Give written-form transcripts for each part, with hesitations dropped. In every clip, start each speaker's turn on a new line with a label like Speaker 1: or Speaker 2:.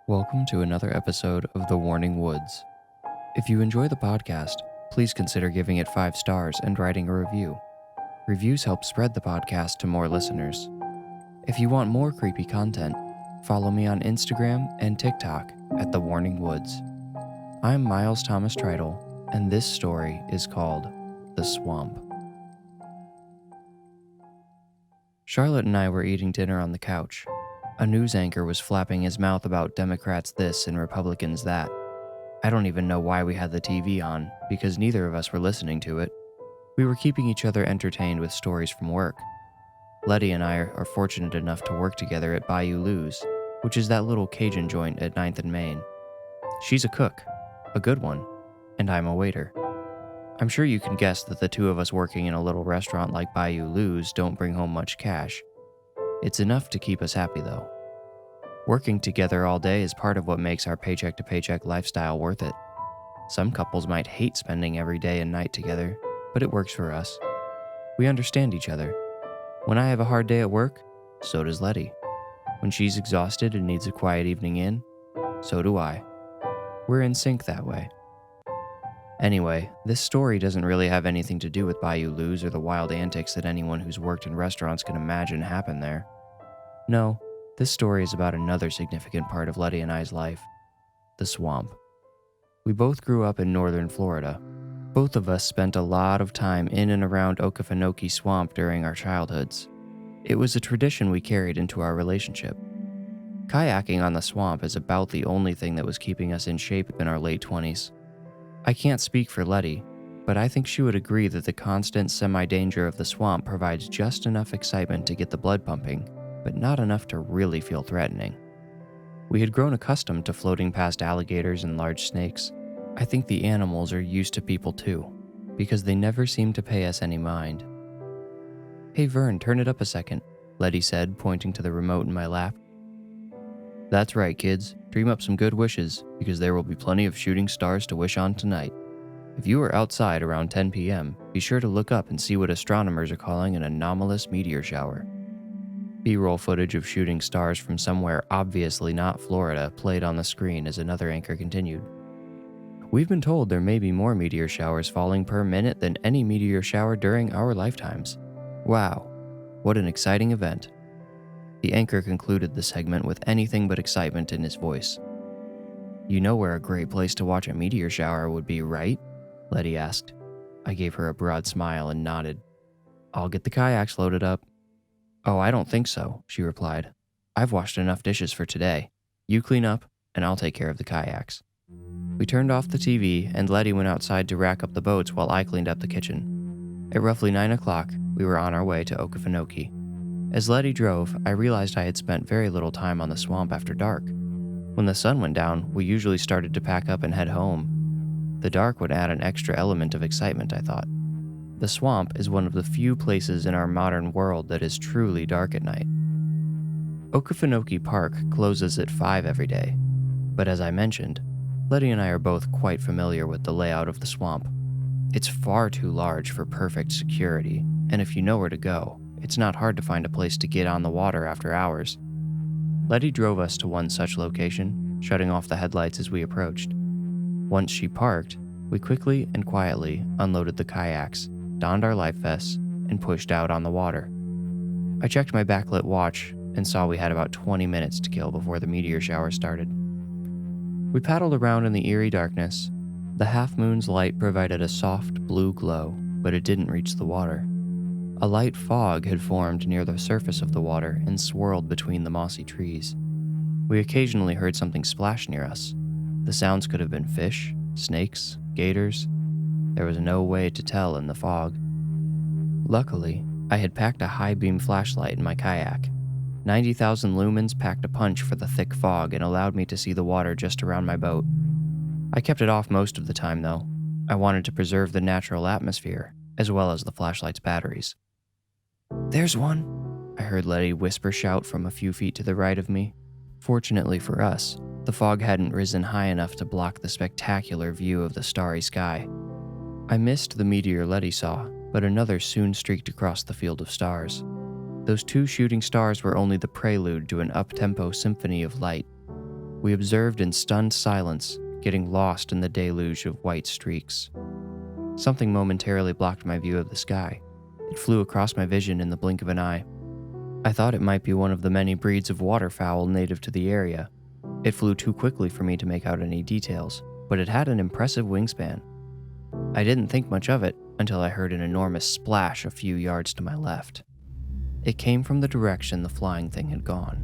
Speaker 1: Welcome to another episode of The Warning Woods. If you enjoy the podcast, please consider giving it 5 stars and writing a review. Reviews help spread the podcast to more listeners. If you want more creepy content, follow me on Instagram and TikTok at The Warning Woods. I'm Miles Thomas Tritle, and this story is called The Swamp. Charlotte and I were eating dinner on the couch. A news anchor was flapping his mouth about Democrats this and Republicans that. I don't even know why we had the TV on, because neither of us were listening to it. We were keeping each other entertained with stories from work. Letty and I are fortunate enough to work together at Bayou Lou's, which is that little Cajun joint at 9th and Main. She's a cook, a good one, and I'm a waiter. I'm sure you can guess that the two of us working in a little restaurant like Bayou Lou's don't bring home much cash. It's enough to keep us happy, though. Working together all day is part of what makes our paycheck-to-paycheck lifestyle worth it. Some couples might hate spending every day and night together, but it works for us. We understand each other. When I have a hard day at work, so does Letty. When she's exhausted and needs a quiet evening in, so do I. We're in sync that way. Anyway, this story doesn't really have anything to do with Bayou Lou's or the wild antics that anyone who's worked in restaurants can imagine happen there. No, this story is about another significant part of Letty and I's life, the swamp. We both grew up in northern Florida. Both of us spent a lot of time in and around Okefenokee Swamp during our childhoods. It was a tradition we carried into our relationship. Kayaking on the swamp is about the only thing that was keeping us in shape in our late 20s. I can't speak for Letty, but I think she would agree that the constant semi-danger of the swamp provides just enough excitement to get the blood pumping, but not enough to really feel threatening. We had grown accustomed to floating past alligators and large snakes. I think the animals are used to people too, because they never seem to pay us any mind. "Hey Vern, turn it up a second," Letty said, pointing to the remote in my lap. "That's right, kids. Dream up some good wishes, because there will be plenty of shooting stars to wish on tonight. If you are outside around 10 p.m., be sure to look up and see what astronomers are calling an anomalous meteor shower." B-roll footage of shooting stars from somewhere obviously not Florida played on the screen as another anchor continued. "We've been told there may be more meteor showers falling per minute than any meteor shower during our lifetimes. Wow, what an exciting event." The anchor concluded the segment with anything but excitement in his voice. "You know where a great place to watch a meteor shower would be, right?" Letty asked. I gave her a broad smile and nodded. "I'll get the kayaks loaded up." "Oh, I don't think so," she replied. "I've washed enough dishes for today. You clean up, and I'll take care of the kayaks." We turned off the TV, and Letty went outside to rack up the boats while I cleaned up the kitchen. At roughly 9 o'clock, we were on our way to Okefenokee. As Letty drove, I realized I had spent very little time on the swamp after dark. When the sun went down, we usually started to pack up and head home. The dark would add an extra element of excitement, I thought. The swamp is one of the few places in our modern world that is truly dark at night. Okefenokee Park closes at 5 every day, but as I mentioned, Letty and I are both quite familiar with the layout of the swamp. It's far too large for perfect security, and if you know where to go, it's not hard to find a place to get on the water after hours. Letty drove us to one such location, shutting off the headlights as we approached. Once she parked, we quickly and quietly unloaded the kayaks, donned our life vests, and pushed out on the water. I checked my backlit watch and saw we had about 20 minutes to kill before the meteor shower started. We paddled around in the eerie darkness. The half-moon's light provided a soft blue glow, but it didn't reach the water. A light fog had formed near the surface of the water and swirled between the mossy trees. We occasionally heard something splash near us. The sounds could have been fish, snakes, gators. There was no way to tell in the fog. Luckily, I had packed a high-beam flashlight in my kayak. 90,000 lumens packed a punch for the thick fog and allowed me to see the water just around my boat. I kept it off most of the time, though. I wanted to preserve the natural atmosphere, as well as the flashlight's batteries. "There's one," I heard Letty whisper shout from a few feet to the right of me. Fortunately for us, the fog hadn't risen high enough to block the spectacular view of the starry sky. I missed the meteor Letty saw, but another soon streaked across the field of stars. Those 2 shooting stars were only the prelude to an up-tempo symphony of light. We observed in stunned silence, getting lost in the deluge of white streaks. Something momentarily blocked my view of the sky. It flew across my vision in the blink of an eye. I thought it might be one of the many breeds of waterfowl native to the area. It flew too quickly for me to make out any details, but it had an impressive wingspan. I didn't think much of it until I heard an enormous splash a few yards to my left. It came from the direction the flying thing had gone.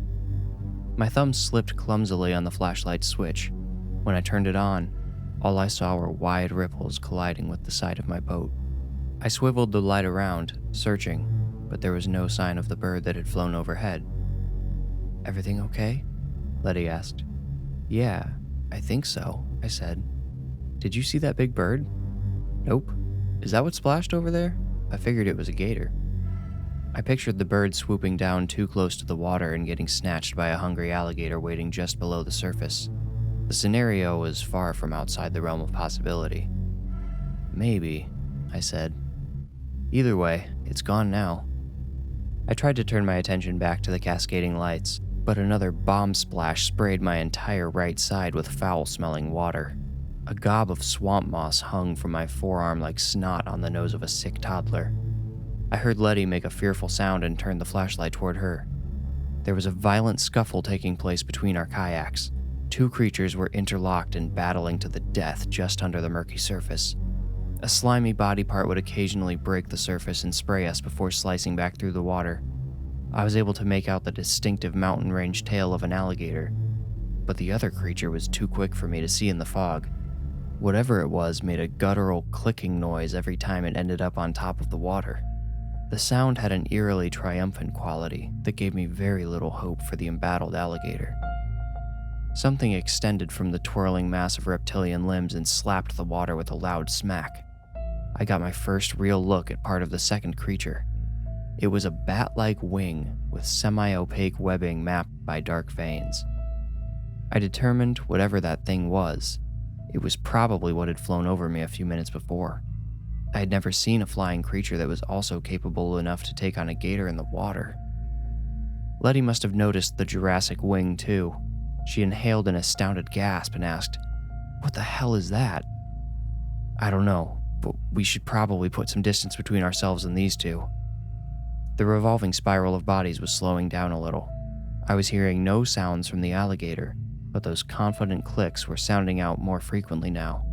Speaker 1: My thumb slipped clumsily on the flashlight switch. When I turned it on, all I saw were wide ripples colliding with the side of my boat. I swiveled the light around, searching, but there was no sign of the bird that had flown overhead. "Everything okay?" Letty asked. "Yeah, I think so," I said. "Did you see that big bird?" "Nope. Is that what splashed over there? I figured it was a gator." I pictured the bird swooping down too close to the water and getting snatched by a hungry alligator waiting just below the surface. The scenario was far from outside the realm of possibility. "Maybe," I said. "Either way, it's gone now." I tried to turn my attention back to the cascading lights, but another bomb splash sprayed my entire right side with foul-smelling water. A gob of swamp moss hung from my forearm like snot on the nose of a sick toddler. I heard Letty make a fearful sound and turned the flashlight toward her. There was a violent scuffle taking place between our kayaks. Two creatures were interlocked and battling to the death just under the murky surface. A slimy body part would occasionally break the surface and spray us before slicing back through the water. I was able to make out the distinctive mountain range tail of an alligator, but the other creature was too quick for me to see in the fog. Whatever it was made a guttural clicking noise every time it ended up on top of the water. The sound had an eerily triumphant quality that gave me very little hope for the embattled alligator. Something extended from the twirling mass of reptilian limbs and slapped the water with a loud smack. I got my first real look at part of the second creature. It was a bat-like wing with semi-opaque webbing mapped by dark veins. I determined whatever that thing was, it was probably what had flown over me a few minutes before. I had never seen a flying creature that was also capable enough to take on a gator in the water. Letty must have noticed the Jurassic wing too. She inhaled an astounded gasp and asked, "What the hell is that?" "I don't know, but we should probably put some distance between ourselves and these two." The revolving spiral of bodies was slowing down a little. I was hearing no sounds from the alligator, but those confident clicks were sounding out more frequently now,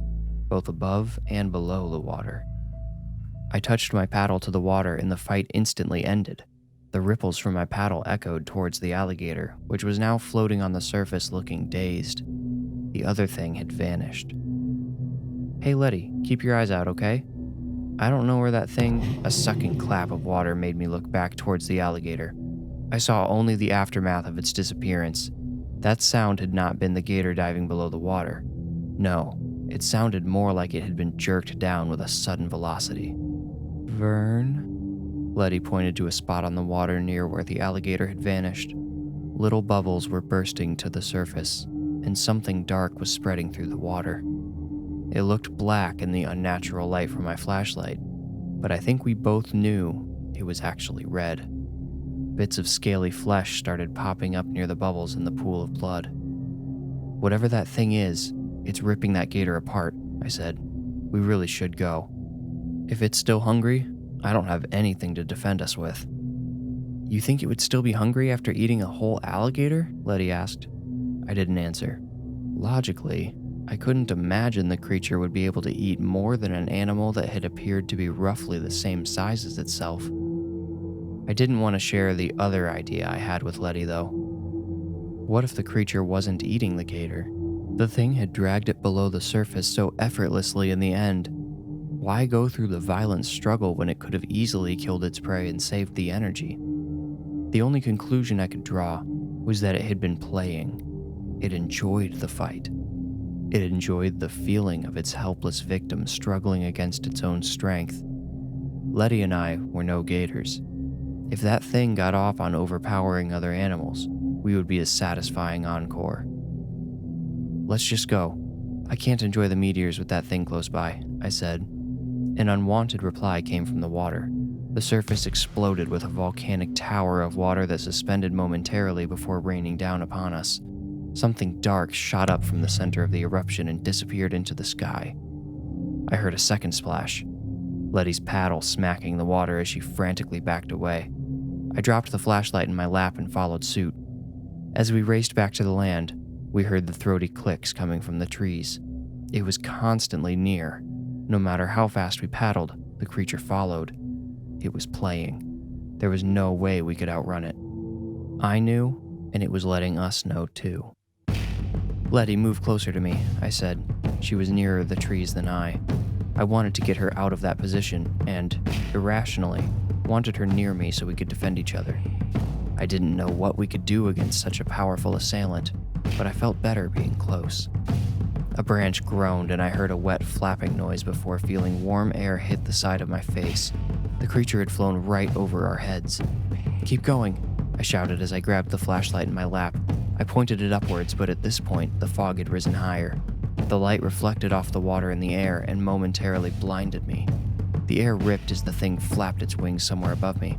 Speaker 1: both above and below the water. I touched my paddle to the water and the fight instantly ended. The ripples from my paddle echoed towards the alligator, which was now floating on the surface looking dazed. The other thing had vanished. "Hey Letty, keep your eyes out, okay?" I don't know where that thing, a sucking clap of water made me look back towards the alligator. I saw only the aftermath of its disappearance. That sound had not been the gator diving below the water. No, it sounded more like it had been jerked down with a sudden velocity. "Vern?" Letty pointed to a spot on the water near where the alligator had vanished. Little bubbles were bursting to the surface, and something dark was spreading through the water. It looked black in the unnatural light from my flashlight, but I think we both knew it was actually red. Bits of scaly flesh started popping up near the bubbles in the pool of blood. "Whatever that thing is, it's ripping that gator apart," I said. "We really should go. If it's still hungry, I don't have anything to defend us with." "You think it would still be hungry after eating a whole alligator?" Letty asked. I didn't answer. Logically, I couldn't imagine the creature would be able to eat more than an animal that had appeared to be roughly the same size as itself. I didn't want to share the other idea I had with Letty, though. What if the creature wasn't eating the gator? The thing had dragged it below the surface so effortlessly in the end. Why go through the violent struggle when it could have easily killed its prey and saved the energy? The only conclusion I could draw was that it had been playing. It enjoyed the fight. It enjoyed the feeling of its helpless victim struggling against its own strength. Letty and I were no gators. If that thing got off on overpowering other animals, we would be a satisfying encore. "Let's just go. I can't enjoy the meteors with that thing close by," I said. An unwanted reply came from the water. The surface exploded with a volcanic tower of water that suspended momentarily before raining down upon us. Something dark shot up from the center of the eruption and disappeared into the sky. I heard a second splash, Letty's paddle smacking the water as she frantically backed away. I dropped the flashlight in my lap and followed suit. As we raced back to the land, we heard the throaty clicks coming from the trees. It was constantly near. No matter how fast we paddled, the creature followed. It was playing. There was no way we could outrun it. I knew, and it was letting us know too. "Letty, move closer to me," I said. She was nearer the trees than I. I wanted to get her out of that position and, irrationally, wanted her near me so we could defend each other. I didn't know what we could do against such a powerful assailant, but I felt better being close. A branch groaned and I heard a wet flapping noise before feeling warm air hit the side of my face. The creature had flown right over our heads. "Keep going," I shouted as I grabbed the flashlight in my lap. I pointed it upwards, but at this point, the fog had risen higher. The light reflected off the water in the air and momentarily blinded me. The air ripped as the thing flapped its wings somewhere above me.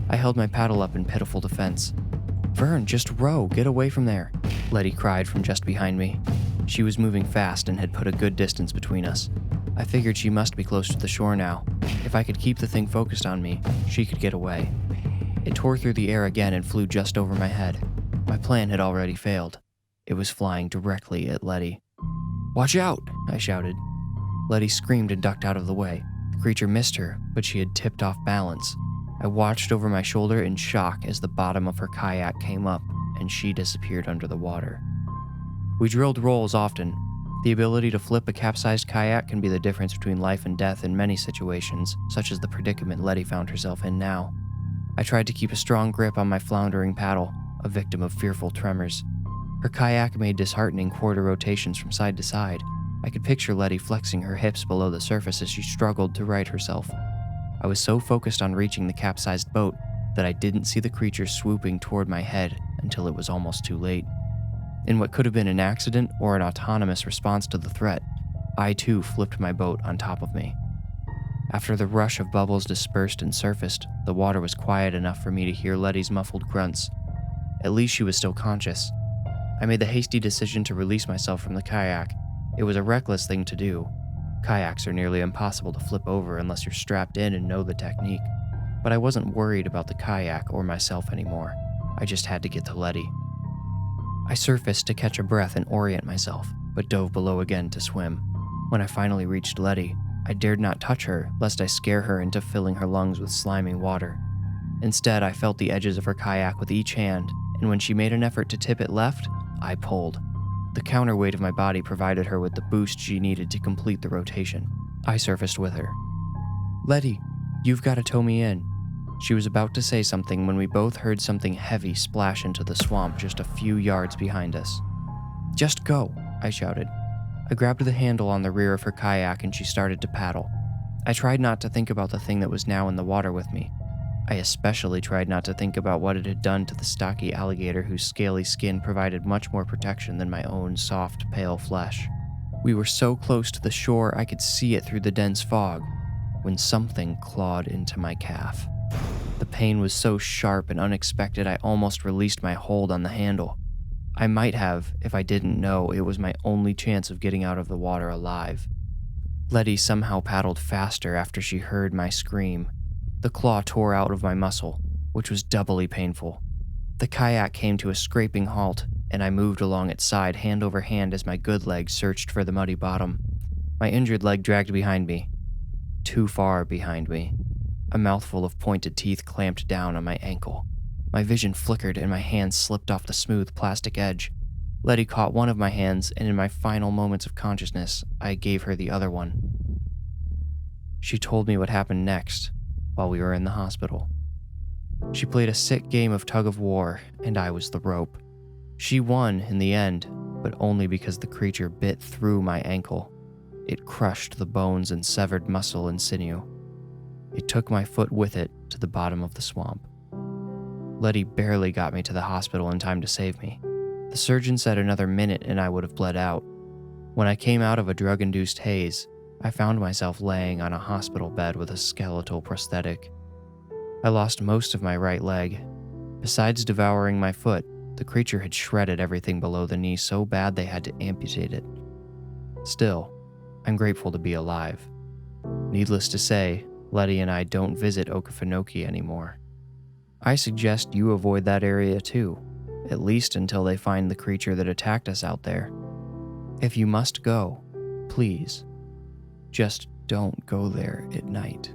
Speaker 1: I held my paddle up in pitiful defense. "Vern, just row, get away from there," Letty cried from just behind me. She was moving fast and had put a good distance between us. I figured she must be close to the shore now. If I could keep the thing focused on me, she could get away. It tore through the air again and flew just over my head. My plan had already failed. It was flying directly at Letty. "Watch out!" I shouted. Letty screamed and ducked out of the way. The creature missed her, but she had tipped off balance. I watched over my shoulder in shock as the bottom of her kayak came up and she disappeared under the water. We drilled rolls often. The ability to flip a capsized kayak can be the difference between life and death in many situations, such as the predicament Letty found herself in now. I tried to keep a strong grip on my floundering paddle, a victim of fearful tremors. Her kayak made disheartening quarter rotations from side to side. I could picture Letty flexing her hips below the surface as she struggled to right herself. I was so focused on reaching the capsized boat that I didn't see the creature swooping toward my head until it was almost too late. In what could have been an accident or an autonomous response to the threat, I too flipped my boat on top of me. After the rush of bubbles dispersed and surfaced, the water was quiet enough for me to hear Letty's muffled grunts. At least she was still conscious. I made the hasty decision to release myself from the kayak. It was a reckless thing to do. Kayaks are nearly impossible to flip over unless you're strapped in and know the technique. But I wasn't worried about the kayak or myself anymore. I just had to get to Letty. I surfaced to catch a breath and orient myself, but dove below again to swim. When I finally reached Letty, I dared not touch her lest I scare her into filling her lungs with slimy water. Instead, I felt the edges of her kayak with each hand, and when she made an effort to tip it left, I pulled. The counterweight of my body provided her with the boost she needed to complete the rotation. I surfaced with her. "Letty, you've got to tow me in." She was about to say something when we both heard something heavy splash into the swamp just a few yards behind us. "Just go," I shouted. I grabbed the handle on the rear of her kayak and she started to paddle. I tried not to think about the thing that was now in the water with me. I especially tried not to think about what it had done to the stocky alligator whose scaly skin provided much more protection than my own soft, pale flesh. We were so close to the shore I could see it through the dense fog when something clawed into my calf. The pain was so sharp and unexpected I almost released my hold on the handle. I might have if I didn't know it was my only chance of getting out of the water alive. Letty somehow paddled faster after she heard my scream. The claw tore out of my muscle, which was doubly painful. The kayak came to a scraping halt, and I moved along its side hand over hand as my good leg searched for the muddy bottom. My injured leg dragged behind me. Too far behind me. A mouthful of pointed teeth clamped down on my ankle. My vision flickered and my hand slipped off the smooth plastic edge. Letty caught one of my hands, and in my final moments of consciousness, I gave her the other one. She told me what happened next while we were in the hospital. She played a sick game of tug-of-war, and I was the rope. She won in the end, but only because the creature bit through my ankle. It crushed the bones and severed muscle and sinew. It took my foot with it to the bottom of the swamp. Letty barely got me to the hospital in time to save me. The surgeon said another minute and I would have bled out. When I came out of a drug-induced haze, I found myself laying on a hospital bed with a skeletal prosthetic. I lost most of my right leg. Besides devouring my foot, The creature had shredded everything below the knee so bad they had to amputate it. Still, I'm grateful to be alive. Needless to say, Letty and I don't visit Okefenokee anymore. I suggest you avoid that area too, at least until they find the creature that attacked us out there. If you must go, please, just don't go there at night.